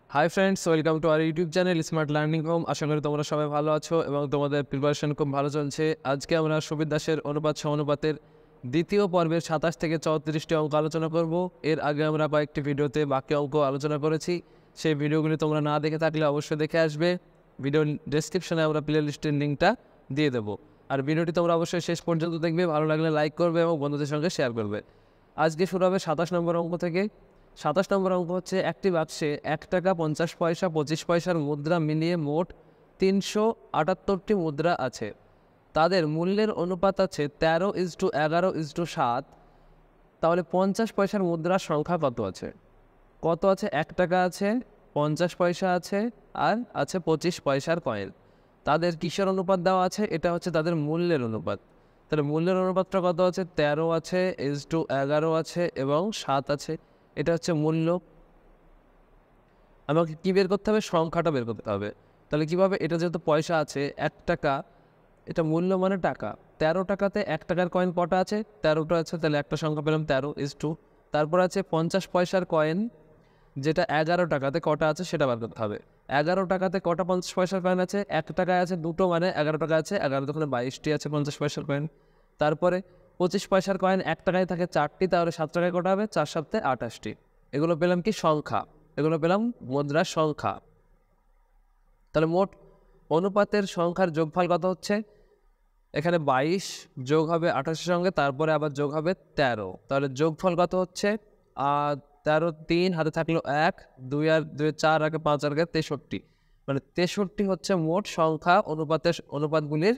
High friends, welcome to our YouTube channel Smart Learning Home. আশা করি তোমরা সবাই ভালো আছো এবং তোমাদের প্রিপারেশন খুব ভালো চলছে। আজকে আমরা সুবির দাসের অনুপাত সমানুপাতের দ্বিতীয় পর্বের 27 থেকে 34টি অঙ্ক আলোচনা করব। এর আগে আমরা কয়েকটি ভিডিওতে বাকি অঙ্ক আলোচনা করেছি। সেই ভিডিওগুলি তোমরা না দেখে থাকলে অবশ্যই দেখে আসবে। ভিডিও ডেসক্রিপশনে আমরা প্লে লিস্টের লিঙ্কটা দিয়ে দেবো। আর ভিডিওটি তোমরা অবশ্যই শেষ পর্যন্ত দেখবে, ভালো লাগলে লাইক করবে এবং বন্ধুদের সঙ্গে শেয়ার করবে। আজকে শুরু হবে 27 নম্বর অঙ্ক থেকে। 27 নম্বর অঙ্ক হচ্ছে, একটি বাক্সে 1 টাকা 50 পয়সা 25 পয়সার মুদ্রা মিলিয়ে মোট 378টি মুদ্রা আছে। তাদের মূল্যের অনুপাত আছে 13:11:7। তাহলে 50 পয়সার মুদ্রার সংখ্যা কত আছে? কত আছে? 1 টাকা আছে, 50 পয়সা আছে, আর আছে 25 পয়সার কয়েন। তাদের কিসের অনুপাত দেওয়া আছে? এটা হচ্ছে তাদের মূল্যের অনুপাত। তাহলে মূল্যের অনুপাতটা কত আছে? 13 আছে, 11 আছে এবং 7 আছে। এটা হচ্ছে মূল্য। আমাকে কী বের করতে হবে? সংখ্যাটা বের করতে হবে। তাহলে কীভাবে? এটা যেহেতু পয়সা আছে, 1 টাকা, এটা মূল্য মানে টাকা। 13 টাকাতে 1 টাকার কয়েন কটা আছে? 13টা আছে। তাহলে একটা সংখ্যা পেলাম 13:2। তারপর আছে 50 পয়সার কয়েন, যেটা 11 টাকাতে কটা আছে সেটা বার করতে হবে। 11 টাকাতে কটা 50 পয়সার কয়েন আছে? 1 টাকায় আছে দুটো, মানে 11 টাকা আছে, 11 দোকানে 22টি আছে 50 পয়সার কয়েন। তারপরে 25 পয়সার কয়েন 1 টাকায় থাকে 4টি, তাহলে 7 টাকায় কটা হবে? 4 7 28টি। এগুলো পেলাম কি? সংখ্যা। এগুলো পেলাম মুদ্রার সংখ্যা। তাহলে মোট অনুপাতের সংখ্যার যোগফল কত হচ্ছে? এখানে 22 যোগ হবে 28-এর সঙ্গে, তারপরে আবার যোগ হবে 13। তাহলে যোগফল কত হচ্ছে? 13, 3 হাতে থাকলো 1, 2 আর 2 4 আগে 5 আর 63। মানে 63 হচ্ছে মোট সংখ্যা। অনুপাতগুলির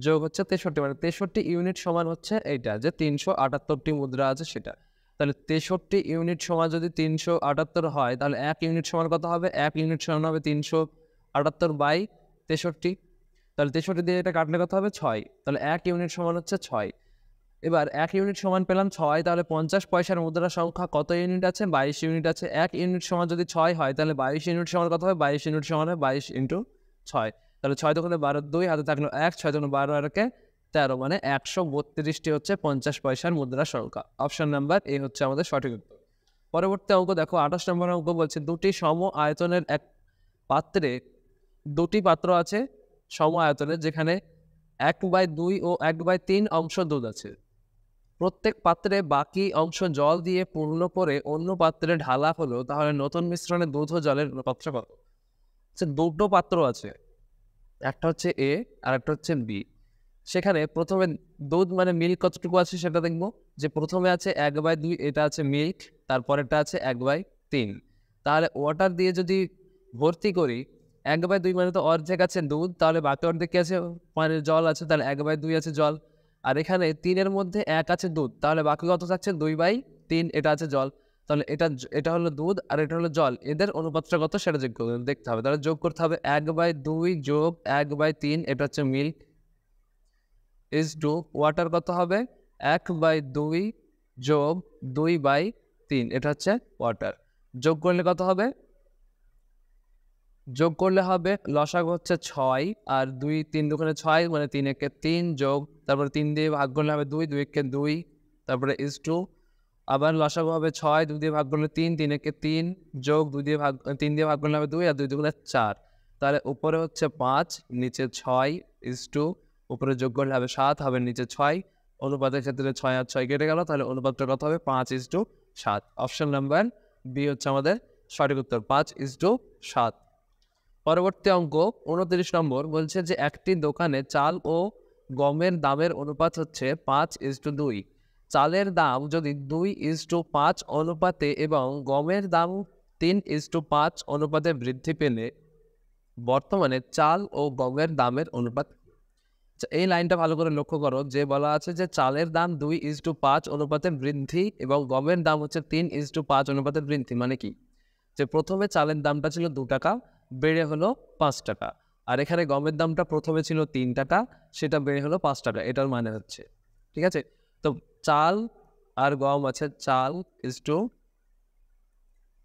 যোগ হচ্ছে 63। মানে 63 ইউনিট সমান হচ্ছে এইটা, যে 378টি মুদ্রা আছে সেটা। তাহলে 63 ইউনিট সমান যদি 378 হয়, তাহলে 1 ইউনিট সমান কত হবে? 1 ইউনিট সমান হবে 378/63। তাহলে 63 দিয়ে এটা কাটলে কত হবে? 6। তাহলে 1 ইউনিট সমান হচ্ছে 6। এবার 1 ইউনিট সমান পেলাম 6। তাহলে 50 পয়সার মুদ্রার সংখ্যা কত ইউনিট আছে? 22 ইউনিট আছে। 1 ইউনিট সমান যদি 6 হয়, তাহলে 22 ইউনিট সমান কত হবে? 22 ইউনিট সমান হবে 22 × 6। তাহলে 6 দোকানে 12, 2 হাতে থাকলো 1, 6 দোকানে 12 আর 13, মানে 132টি হচ্ছে 50 পয়সার মুদ্রার সংখ্যা। অপশন নাম্বার এ হচ্ছে আমাদের সঠিক উত্তর। পরবর্তী অঙ্ক দেখো, 28 নম্বর অঙ্ক বলছে, দুটি সম আয়তনের এক পাত্রে, দুটি পাত্র আছে সম আয়তনের, যেখানে 1/2 ও 1/3 অংশ দুধ আছে। প্রত্যেক পাত্রে বাকি অংশ জল দিয়ে পূর্ণ করে অন্য পাত্রে ঢালা হলো, তাহলে নতুন মিশ্রণে দুধ ও জলের অনুপাতটা কত? দুটো পাত্র আছে, একটা হচ্ছে এ আর একটা হচ্ছে বি। সেখানে প্রথমে দুধ মানে মিল্ক কতটুকু আছে সেটা দেখবো। যে প্রথমে আছে 1/2, এটা আছে মিল্ক, তারপরেরটা আছে 1/3। তাহলে ওয়াটার দিয়ে যদি ভর্তি করি, 1/2 মানে তো অর্ধেক আছে দুধ, তাহলে বাকি অর্ধেক কি আছে? মানে জল আছে, তাহলে 1/2 আছে জল। আর এখানে 3-এর মধ্যে 1 আছে দুধ, তাহলে বাকি কত থাকছে? 2/3, এটা আছে জল। তাহলে এটা হলো দুধ আর এটা হলো জল। এদের অনুপাতটা কত সেটা দেখতে হবে। তাহলে যোগ করতে হবে 1/2 যোগ 1/3, এটা হচ্ছে মিল্ক, ওয়াটার কত হবে? 1/2 যোগ 2/3, এটা হচ্ছে ওয়াটার। যোগ করলে কত হবে? যোগ করলে হবে লসাগু হচ্ছে 6, আর 2 3 দোকানে 6, মানে 3 একে 3 যোগ, তারপরে 3 দিয়ে ভাগ করলে হবে 2, 2 একে 2, তারপরে আবার লসাগু হবে 6, 2 দিয়ে ভাগ করলে 3, 3 একে 3 যোগ 3 দিয়ে ভাগ করলে হবে 2, আর 2 দুগুণে 4। তাহলে উপরে হচ্ছে 5, নিচে 6, উপরে যোগ করলে হবে 7, হবে নিচে 6। অনুপাতের ক্ষেত্রে 6 আর 6 কেটে গেল, তাহলে অনুপাতটা কত হবে? 5:7। অপশন নাম্বার বি হচ্ছে আমাদের সঠিক উত্তর, 5:7। পরবর্তী অঙ্ক 29 নম্বর বলছে যে, একটি দোকানে চাল ও গমের দামের অনুপাত হচ্ছে 5:2। চালের দাম যদি 2:5 অনুপাতে এবং গমের দাম 3:5 অনুপাতে বৃদ্ধি পেলে বর্তমানে চাল ও গমের দামের অনুপাত। এই লাইনটা ভালো করে লক্ষ্য করো, যে বলা আছে যে চালের দাম 2:5 অনুপাতে বৃদ্ধি এবং গমের দাম হচ্ছে 3:5 অনুপাতে বৃদ্ধি। মানে কি? যে প্রথমে চালের দামটা ছিল 2 টাকা, বেড়ে হলো 5 টাকা, আর এখানে গমের দামটা প্রথমে ছিল 3 টাকা, সেটা বেড়ে হলো 5 টাকা। এটার মানে হচ্ছে, ঠিক আছে? তো চাল আর গম আছে, চাল ইজটু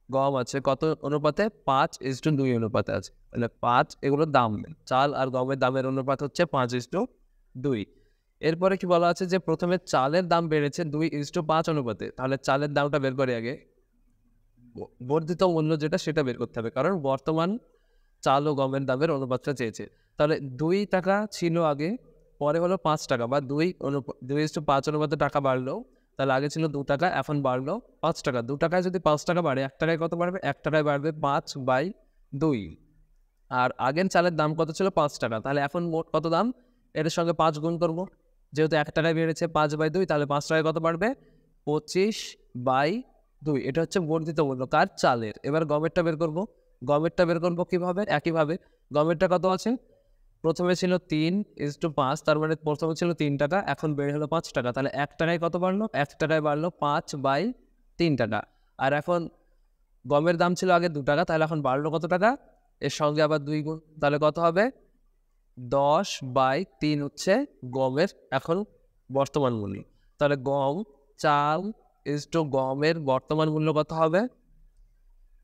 গম আছে কত অনুপাতে? 5:2 অনুপাতে আছে। মানে 5, এগুলোর দাম, চাল আর গমের দামের অনুপাত হচ্ছে 5:2। এরপরে কি বলা আছে? যে প্রথমে চালের দাম বেড়েছে 2:5 অনুপাতে। তাহলে চালের দামটা বের করে আগে। বর্ধিত মূল্য যেটা সেটা বের করতে হবে, কারণ বর্তমান চাল ও গমের দামের অনুপাতটা চেয়েছে। তাহলে 2 টাকা ছিল আগে, পরে হলো 5 টাকা, বা 2:5 অনুপাতে টাকা বাড়লো। তাহলে আগে ছিল 2 টাকা, এখন বাড়লো 5 টাকা। 2 টাকায় যদি 5 টাকা বাড়ে, 1 টাকায় কত বাড়বে? 1 টাকায় বাড়বে 5/2। আর আগের চালের দাম কত ছিল? 5 টাকা। তাহলে এখন মোট কত দাম? এটার সঙ্গে 5 গুণ করবো, যেহেতু 1 টাকায় বেড়েছে 5/2, তাহলে 5 টাকায় কত বাড়বে? 25/2। এটা হচ্ছে বর্ধিত মূল্য কার? চালের। এবার গমেরটা বের করবো। গমেরটা বের করবো কীভাবে? একইভাবে। গমেরটা কত আছে? প্রথমে ছিল 3:5, তার মানে প্রথমে ছিল 3 টাকা, এখন বেড়ে হলো 5 টাকা। তাহলে 1 টাকায় কত বাড়লো? 1 টাকায় বাড়লো 5/3 টাকা। আর এখন গমের দাম ছিল আগে 2 টাকা, তাহলে এখন বাড়লো কত টাকা? এর সঙ্গে আবার 2 গুণ, তাহলে কত হবে? 10/3 হচ্ছে গমের এখন বর্তমান মূল্য। তাহলে চাল গমের বর্তমান মূল্য কত হবে?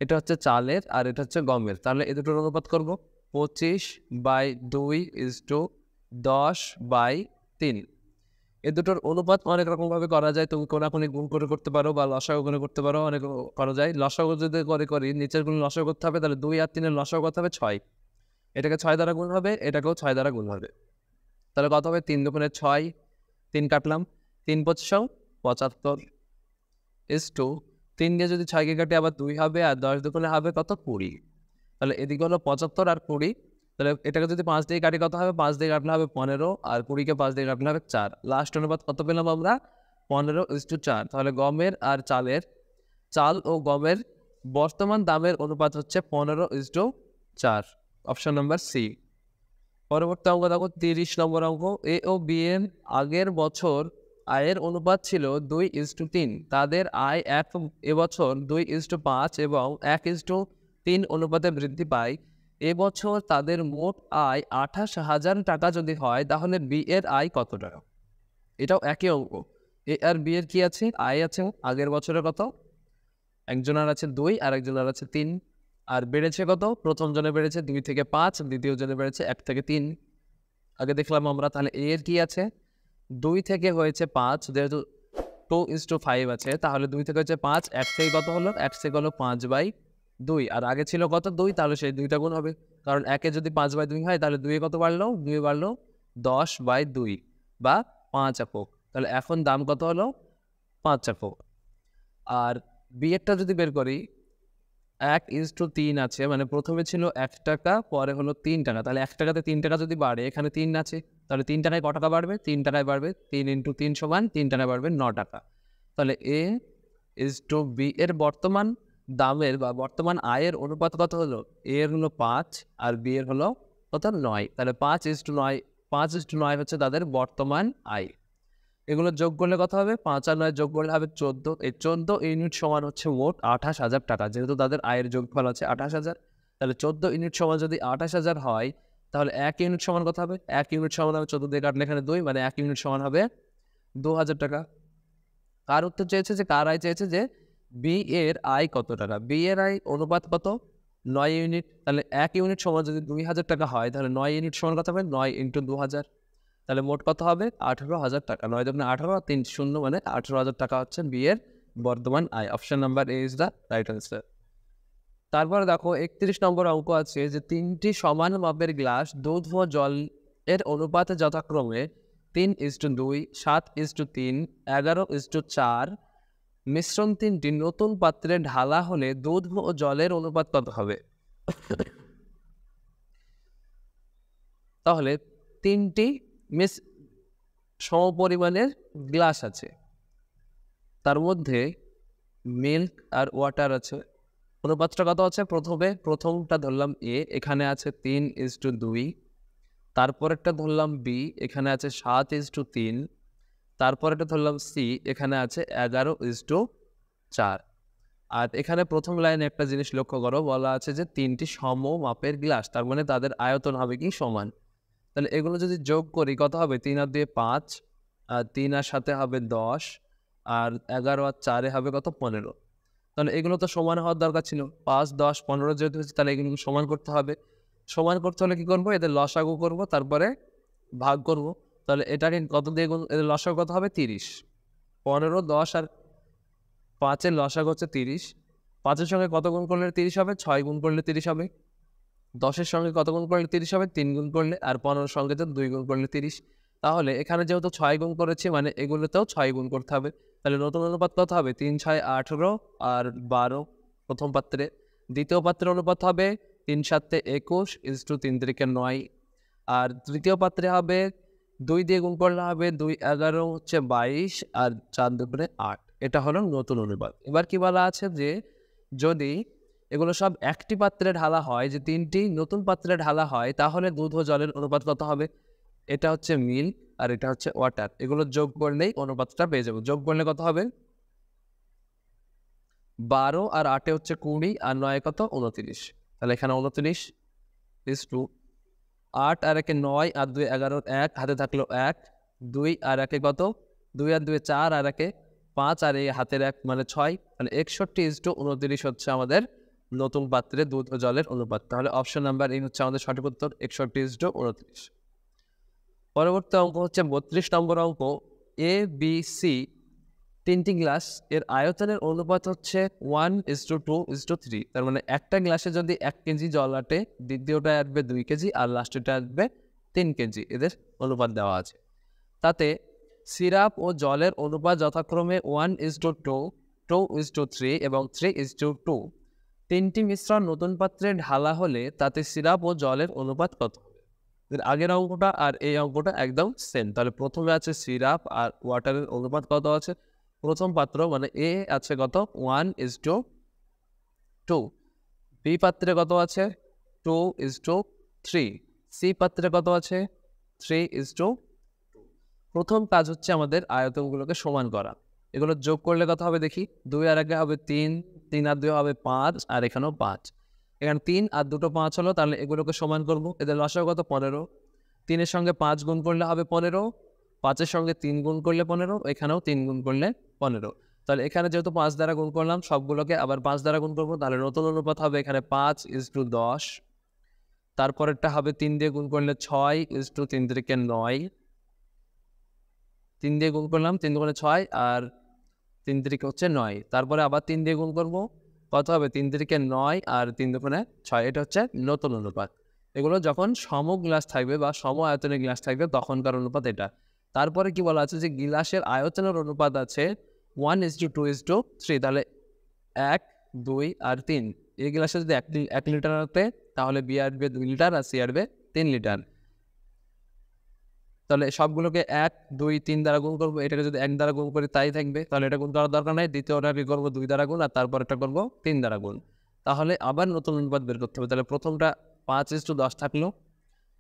এটা হচ্ছে চালের আর এটা হচ্ছে গমের। তাহলে এ দুটোর অনুপাত করব। 25/2 10/3। এ দুটোর অনুপাত অনেক রকমভাবে করা যায়। তুমি কোনাকুনি গুণ করে করতে পারো, বা লসাগু করে করতে পারো, অনেক করা যায়। লসাগু যদি করি, নিচের গুণ লসাগু করতে হবে, তাহলে 2 আর 3 এর লসাগু কত হবে? 6। এটাকে 6 দ্বারা গুণ হবে, এটাকেও 6 দ্বারা গুণ হবে। তাহলে কত হবে? 3 দুগুণে 6, 3 কাটলাম, 3×5 = 75 3 দিয়ে যদি 6কে কাটি আবার 2 হবে, আর 10 দুগুণে হবে কত? 20। তাহলে এদিকে হলো 75 আর 20। তাহলে এটাকে যদি 5 দিয়ে কাটি কত হবে? 5 দিয়ে কাটলে হবে 15, আর 20কে 5 দিয়ে কাটলে হবে 4। লাস্ট অনুপাত কত পেলাম আমরা? 15:4। তাহলে গমের আর চাল ও গমের বর্তমান দামের অনুপাত হচ্ছে 15:4। Option number C. পরবর্তী অঙ্ক দেখো 30 নম্বর অঙ্ক। এ ও বি এর আগের বছর আয়ের অনুপাত ছিল 2:3। তাদের আয় এবছর 2:5 এবং 1:3 অনুপাতে বৃদ্ধি পায়। এবছর তাদের মোট আয় 28,000 টাকা যদি হয়, তাহলে বি এর আয় কত টাকা? এটাও একই অঙ্ক। এ আর বি এর কি আছে? আয় আছে আগের বছরে কত? একজনের আছে 2 আর একজনের আছে 3। আর বেড়েছে কত? প্রথম জনে বেড়েছে 2 থেকে 5, দ্বিতীয় জনে বেড়েছে 1 থেকে 3। আগে দেখলাম আমরা। তাহলে এ এর কি আছে? 2 থেকে হয়েছে 5, যেহেতু 2:5 আছে, তাহলে 2 থেকে হচ্ছে 5, 1 থেকে কত হলো? 1 থেকে হলো 5/2। আর আগে ছিল কত? 2, তাহলে সেই 2টা গুণ হবে, কারণ 1-এ যদি 5/2 হয়, তাহলে 2-এ কত বাড়লো? 2 বাড়লো 10/2 বা 5 একক। তাহলে এখন দাম কত হলো? 5 একক। আর বি এরটা যদি বের করি, 1:3 আছে, মানে প্রথমে ছিল 1 টাকা, পরে হলো 3 টাকা। তাহলে 1 টাকাতে 3 টাকা যদি বাড়ে, এখানে 3 আছে, তাহলে 3 টাকায় ক টাকা বাড়বে? 3 টাকায় বাড়বে। 3 × 3 = 3 টাকায় বাড়বে 9 টাকা। তাহলে বি এর বর্তমান দামের বা বর্তমান আয়ের অনুপাত কত হলো? এ এর হলো 5 আর বি এর হলো কত? 9। তাহলে 5:9, 5:9 হচ্ছে তাদের বর্তমান আয়। এগুলো যোগ করলে কত হবে? 5 আর 9 যোগ করলে হবে 14। এই 14 ইউনিট সমান হচ্ছে মোট 28,000 টাকা, যেহেতু তাদের আয়ের যোগফল আছে 28,000। তাহলে 14 ইউনিট সমান যদি 28,000 হয়, তাহলে 1 ইউনিট সমান কত হবে? 1 ইউনিট সমান হবে 14 দিয়ে কাটলে এখানে 2, মানে 1 ইউনিট সমান হবে 2,000 টাকা। কার উত্তর চেয়েছে? যে কার আয় চেয়েছে? যে বি এর আয় কত টাকা? বি এর আয় অনুপাত কত? 9 ইউনিট। তাহলে 1 ইউনিট সমান যদি 2,000 টাকা হয়, তাহলে 9 ইউনিট সমান কত হবে? 9 × 2,000। তাহলে মোট কত হবে? 18,000 টাকা। 9 দুগুণে 18, 3 শূন্য, মানে 18,000 টাকা হচ্ছে বি এর বর্তমান আয়। Option number A is the right answer. তারপরে দেখো 31 নম্বর অঙ্ক আছে, যে 3টি সমান মাপের গ্লাস দুধ ও জল এর অনুপাতে যথাক্রমে 3:2, 7:3, 11:4। মিশ্রণ 3টি নতুন পাত্রে ঢালা হলে দুধ ও জলের অনুপাত কত হবে? তাহলে 3টি সমপরিমাণের গ্লাস আছে, তার মধ্যে মিল্ক আর ওয়াটার আছে। অনুপাতটা কত আছে? প্রথমটা ধরলাম এ, এখানে আছে 3:2। তারপরেরটা ধরলাম বি, এখানে আছে 7:3। তারপরেরটা ধরলাম সি, এখানে আছে 11:4। আর এখানে প্রথম লাইনে একটা জিনিস লক্ষ্য করো, বলা আছে যে 3টি সম মাপের গ্লাস, তার মানে তাদের আয়তন হবে কি? সমান। তাহলে এগুলো যদি যোগ করি কত হবে? 3 আর 2 5, আর 3 আর 7 হবে 10, আর 11 আর 4 হবে কত? 15। তাহলে এগুলো তো সমান হওয়ার দরকার ছিল। 5, 10, 15 যেহেতু হচ্ছে, তাহলে এগুলো সমান করতে হবে। সমান করতে হলে কী করবো? এদের লসাগু করব, তারপরে ভাগ করব। তাহলে এটাকে কত দিয়ে গুণ? এদের লসাগু কত হবে? 30। 15, 10 আর 5-এর লসাগু হচ্ছে 30। 5-এর সঙ্গে কত গুণ করলে 30 হবে? 6 গুণ করলে 30 হবে। 10-এর সঙ্গে কত গুণ করলে 30 হবে? 3 গুণ করলে। আর 15-এর সঙ্গে তো 2 গুণ করলে 30। তাহলে এখানে যেহেতু 6 গুণ করেছি মানে এগুলোতেও 6 গুণ করতে হবে। তাহলে নতুন অনুপাত কত হবে? 3 6 18 আর 12 প্রথম পাত্রে। দ্বিতীয় পাত্রের অনুপাত হবে 3 7 21 3 3 9। আর তৃতীয় পাত্রে হবে 2 দিয়ে গুণ করলে হবে 2 11 হচ্ছে 22 আর 4 2 8। এটা হলো নতুন অনুপাত। এবার কি বলা আছে যে যদি এগুলো সব একটি পাত্রে ঢালা হয়, যে 3টি নতুন পাত্রে ঢালা হয়, তাহলে দুধ ও জলের অনুপাত কত হবে? এটা হচ্ছে মিল্ক আর এটা হচ্ছে ওয়াটার। এগুলো যোগ করলেই অনুপাতটা পেয়ে যাবো। যোগ করলে কত হবে? 12 আর 8 হচ্ছে 20 আর 9 কত? 29। তাহলে এখানে 29 ইজ টু 8 আর 1 9 আর 2 11 1 হাতে থাকলো 1, 2 আর 1 কত? 2 আর 2 4 আর 1 5 আর এই হাতের 1 মানে 6। মানে 61:29 হচ্ছে আমাদের নতুন পাত্রে দুধ ও জলের অনুপাত। তাহলে অপশন নাম্বার এ হচ্ছে আমাদের সঠিক উত্তর, 61:29। পরবর্তী অঙ্ক হচ্ছে 32 নম্বর অঙ্ক। এ বি সি তিনটি গ্লাস এর আয়তনের অনুপাত হচ্ছে 1:2:3। তার মানে একটা গ্লাসে যদি 1 কেজি জল আটে, দ্বিতীয়টা আসবে 2 কেজি আর লাস্টেরটা আসবে 3 কেজি। এদের অনুপাত দেওয়া আছে। তাতে সিরাপ ও জলের অনুপাত যথাক্রমে 1:2, 2:3 এবং 3:2। তিনটি মিশ্রণ নতুন পাত্রে ঢালা হলে তাতে সিরাপ ও জলের অনুপাত কত হবে? এর আগের অঙ্কটা আর এই অঙ্কটা একদম সেম। তাহলে প্রথমে আছে সিরাপ আর ওয়াটারের অনুপাত কত আছে? প্রথম পাত্র মানে এ আছে কত? 1:2। বি পাত্রে কত আছে? 2:3। সি পাত্রে কত আছে? 3:2। প্রথম কাজ হচ্ছে আমাদের আয়তনগুলোকে সমান করা। এগুলো যোগ করলে কত হবে দেখি? 2 আর 1 হবে 3, 3 আর 2 হবে 5 আর এখানেও 5। এখানে 3 আর 2 5 হলো, তাহলে এগুলোকে সমান করব। এদের লসাগু কত? 15। 3 এর সঙ্গে 5 গুণ করলে হবে 15, 5 এর সঙ্গে 3 গুণ করলে 15, এখানেও 3 গুণ করলে 15। তাহলে এখানে যেহেতু 5 দ্বারা গুণ করলাম, সবগুলোকে আবার 5 দ্বারা গুণ করবো। তাহলে নতুন অনুপাত হবে এখানে 5:10। তারপরেরটা হবে 3 দিয়ে গুণ করলে 6:3 3 9। 3 দিয়ে গুণ করলাম, 3 দুগুণে 6 আর 3 তিরিকে হচ্ছে 9। তারপরে আবার 3 দিয়ে গুণ করবো, কত হবে? 3 তিরিকে 9 আর 3 দুগুণে 6। এটা হচ্ছে নতুন অনুপাত। এগুলো যখন সম গ্লাস থাকবে বা সম আয়তনের গ্লাস থাকবে তখনকার অনুপাত এটা। তারপরে কি বলা আছে যে গ্লাসের আয়তনের অনুপাত আছে 1:2:3। তাহলে 1 2 আর 3। এই গ্লাসে যদি 1 লিটার হতে, তাহলে বি আসবে 2 লিটার আর সি আসবে 3 লিটার। তাহলে সবগুলোকে 1 2 3 দ্বারা গুণ করবো। এটাকে যদি 1 দ্বারা গুণ করি তাই থাকবে, তাহলে এটা গুণ করার দরকার নাই। দ্বিতীয়টা কি করবো? 2 দ্বারা গুণ আর তারপর এটা করবো 3 দ্বারা গুণ। তাহলে আবার নতুন অনুপাত বের করতে হবে। তাহলে প্রথমটা 5:10 থাকলো।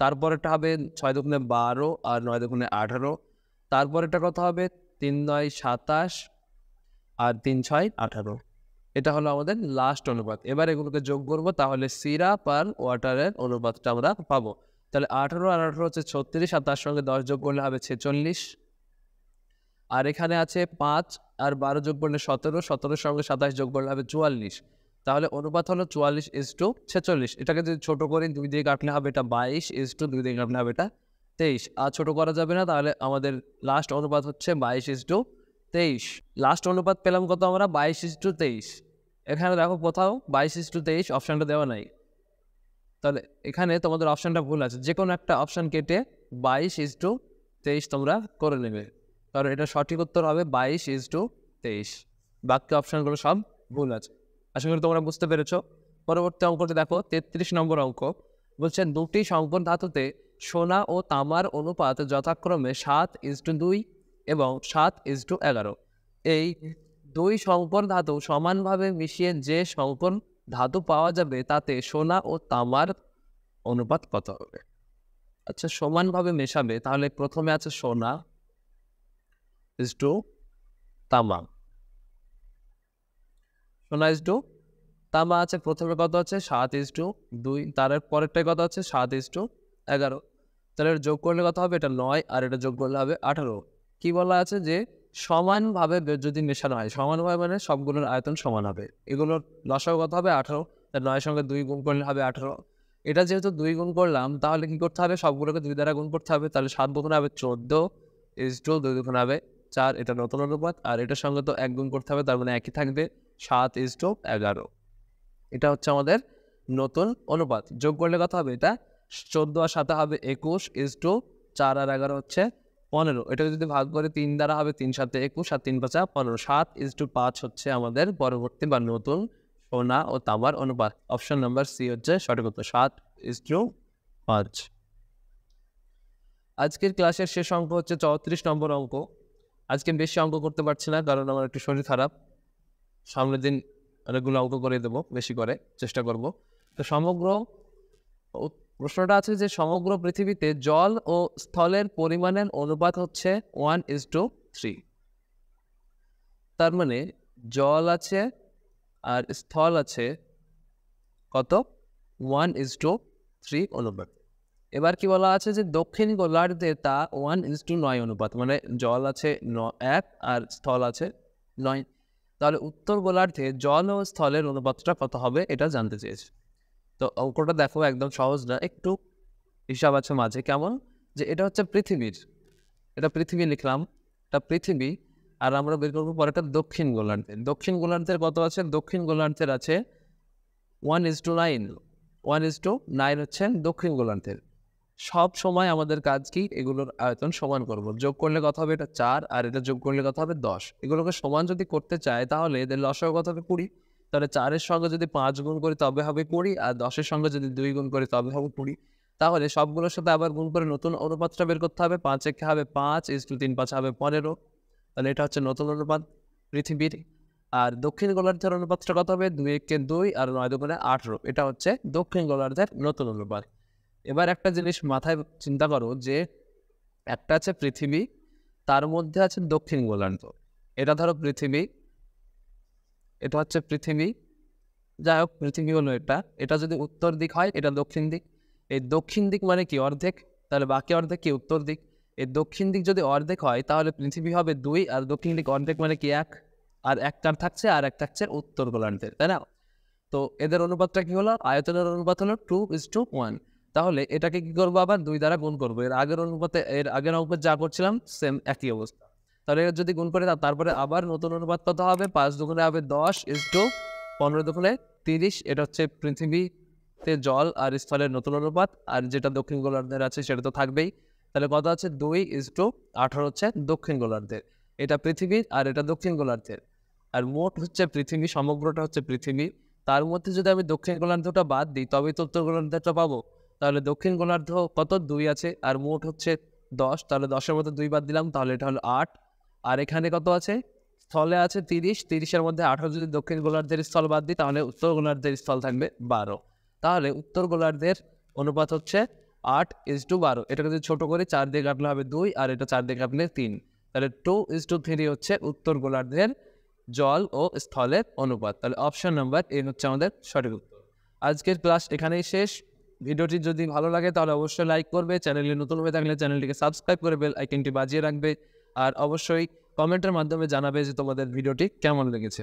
তারপরেরটা হবে 6 দুগুণে 12 আর 9 দুগুণে 18। তারপরেরটা কত হবে? 3 9 27 আর 3 6 18। এটা হলো আমাদের লাস্ট অনুপাত। এবার এগুলোকে যোগ করবো, তাহলে সিরাপ আর ওয়াটারের অনুপাতটা আমরা পাবো। তাহলে 18 আর 18 হচ্ছে 36 আর তার সঙ্গে 10 যোগ করলে হবে 46। আর এখানে আছে 5 আর 12 যোগ করলে 17, 17-এর সঙ্গে 27 যোগ করলে হবে 44। তাহলে অনুপাত হলো 44:46। এটাকে যদি ছোট করি 2 দিয়ে কাটলে হবে এটা 22:2 দিয়ে কাটলে হবে এটা 23। আর ছোট করা যাবে না, তাহলে আমাদের লাস্ট অনুপাত হচ্ছে 22:23। লাস্ট অনুপাত পেলাম কত আমরা? 22:23। এখানে দেখো কোথাও 22:23 অপশানটা দেওয়া নাই। তাহলে এখানে তোমাদের অপশানটা ভুল আছে। যে কোনো একটা অপশান কেটে 22:23 তোমরা করে নেবে, কারণ এটা সঠিক উত্তর হবে 22:23। বাকি অপশানগুলো সব ভুল আছে। আশা করি তোমরা বুঝতে পেরেছো। পরবর্তী অঙ্কটি দেখো, 33 নম্বর অঙ্ক। বলছে দুটি সংকর ধাতুতে সোনা ও তামার অনুপাত যথাক্রমে 7:2 এবং 7:11। এই দুই সংকর ধাতু সমানভাবে মিশিয়ে যে সংকর ধাতু পাওয়া যাবে তাতে সোনা ও তামার অনুপাত কত হবে? আচ্ছা, সমানভাবে মেশাবে, তাহলে প্রথমে আছে সোনা ইজটু তামা। সোনা ইজটু তামা আছে, প্রথমে কত আছে? 7:2। তার পরেরটাই কত আছে? 7:11। তাহলে এটা যোগ করলে কত হবে? এটা 9 আর এটা যোগ করলে হবে 18। কি বলা আছে যে সমানভাবে যদি মেশানো হয়, সমানভাবে মানে সবগুলোর আয়তন সমান হবে। এগুলোর লসাগু কত হবে? 18। তার 9 সঙ্গে 2 গুণ করলে হবে 18। এটা যেহেতু 2 গুণ করলাম, তাহলে কি করতে হবে? সবগুলোকে 2 দ্বারা গুণ করতে হবে। তাহলে 7 দুগুণে হবে 14, 2 দুগুণে হবে 4। এটা নতুন অনুপাত। আর এটার সঙ্গে তো 1 গুণ করতে হবে, তার মানে একই থাকবে। 7:11। এটা হচ্ছে আমাদের নতুন অনুপাত। যোগ করলে কত হবে? এটা 14 আর 7 হবে 21:4 আর 11 হচ্ছে 15। এটাকে যদি ভাগ করে 3 দ্বারা হবে 3 7 21 আর 3 5 15। 7:5 হচ্ছে আমাদের পরবর্তী বা নতুন সোনা ও তামার অনুপাত। অপশন নাম্বার সি হচ্ছে সঠিক উত্তর, 7:5। আজকের ক্লাসের শেষ অঙ্ক হচ্ছে 34 নম্বর অঙ্ক। আজকে বেশি অঙ্ক করতে পারছি না, কারণ আমার একটু শরীর খারাপ। সামনের দিন অনেকগুলো অঙ্ক করে দেবো, বেশি করে চেষ্টা করব। তো প্রশ্নটা আছে যে সমগ্র পৃথিবীতে জল ও স্থলের পরিমাণের অনুপাত হচ্ছে 1:3। তার মানে জল আছে আর স্থল আছে কত? 1:3 অনুপাত। এবার কি বলা আছে যে দক্ষিণ গোলার্ধে তা 1:9 অনুপাত, মানে জল আছে 1 আর স্থল আছে 9। তাহলে উত্তর গোলার্ধে জল ও স্থলের অনুপাতটা কত হবে এটা জানতে চেয়েছে। তো অঙ্কটা দেখো একদম সহজ না, একটু হিসাব আছে মাঝে। কেমন? যে এটা হচ্ছে পৃথিবীর, এটা পৃথিবী লিখলাম, এটা পৃথিবী। আর আমরা বের করবো পরে একটা দক্ষিণ গোলার্ধের। দক্ষিণ গোলার্ধের কত আছে? দক্ষিণ গোলার্ধের আছে 1:9। 1:9 হচ্ছে দক্ষিণ গোলার্ধের। সব সময় আমাদের কাজ কি? এগুলোর আয়তন সমান করব। যোগ করলে কত হবে? এটা 4 আর এটা যোগ করলে কত হবে? 10। এগুলোকে সমান যদি করতে চায় তাহলে এদের লসাগু কত হবে? 20। তাহলে 4-এর সঙ্গে যদি 5 গুণ করি তবে হবে 20, আর 10-এর সঙ্গে যদি 2 গুণ করি তবে হবে 20। তাহলে সবগুলোর সাথে আবার গুণ করে নতুন অনুপাতটা বের করতে হবে। 5 একে হবে 5:3 5 হবে 15। তাহলে এটা হচ্ছে নতুন অনুপাত পৃথিবীর। আর দক্ষিণ গোলার্ধের অনুপাতটা কত হবে? 2 একে 2 আর 9 দুগুণে 18। এটা হচ্ছে দক্ষিণ গোলার্ধের নতুন অনুপাত। এবার একটা জিনিস মাথায় চিন্তা করো যে একটা আছে পৃথিবী, তার মধ্যে আছে দক্ষিণ গোলার্ধ। এটা ধরো পৃথিবী, এটা হচ্ছে পৃথিবী। যাই হোক, পৃথিবী হলো এটা। এটা যদি উত্তর দিক হয়, এটা দক্ষিণ দিক। এই দক্ষিণ দিক মানে কি? অর্ধেক। তাহলে বাকি অর্ধেক কি? উত্তর দিক। এই দক্ষিণ দিক যদি অর্ধেক হয় তাহলে পৃথিবী হবে 2 আর দক্ষিণ দিক অর্ধেক মানে কি? 1। আর একটা থাকছে, আর এক থাকছে উত্তর গোলার্ধের, তাই না? তো এদের অনুপাতটা কি হলো? আয়তনের অনুপাত হলো 2:1। তাহলে এটাকে কি করবো? আবার 2 দ্বারা গুণ করবো। এর আগের অনুপাত যা করছিলাম সেম একই অবস্থা। তাহলে যদি গুণ করে তারপরে আবার নতুন অনুপাত কত হবে? 5 দুগুণে হবে 10:15 দুগুণে 30। এটা হচ্ছে পৃথিবীতে জল আর স্থলের নতুন অনুপাত। আর যেটা দক্ষিণ গোলার্ধের আছে সেটা তো থাকবেই। তাহলে কত আছে? 2:18 হচ্ছে দক্ষিণ গোলার্ধের। এটা পৃথিবীর আর এটা দক্ষিণ গোলার্ধের। আর মোট হচ্ছে পৃথিবী, সমগ্রটা হচ্ছে পৃথিবী। তার মধ্যে যদি আমি দক্ষিণ গোলার্ধটা বাদ দিই তবেই তো উত্তর গোলার্ধটা পাবো। তাহলে দক্ষিণ গোলার্ধ কত? 2 আছে আর মোট হচ্ছে 10। তাহলে 10-এর মধ্যে 2 বাদ দিলাম, তাহলে এটা হলো 8। আর এখানে কত আছে? স্থলে আছে 30। 30-এর মধ্যে 18 যদি দক্ষিণ গোলার্ধের স্থল বাদ দিই তাহলে উত্তর গোলার্ধের স্থল থাকবে 12। তাহলে উত্তর গোলার্ধের অনুপাত হচ্ছে 8:12। এটাকে যদি ছোট করি 4 দিয়ে কাটলে হবে 2 আর এটা 4 দিয়ে কাটলে 3। তাহলে 2:3 হচ্ছে উত্তর গোলার্ধের জল ও স্থলের অনুপাত। তাহলে অপশন নাম্বার এ হচ্ছে আমাদের সঠিক উত্তর। আজকের ক্লাস এখানেই শেষ। ভিডিওটি যদি ভালো লাগে তাহলে অবশ্যই লাইক করবে। চ্যানেলে নতুন হয়ে থাকলে চ্যানেলটিকে সাবস্ক্রাইব করে বেল আইকনটি বাজিয়ে রাখবে। আর অবশ্যই কমেন্টের মাধ্যমে জানাবে যে তোমাদের ভিডিওটি কেমন লেগেছে।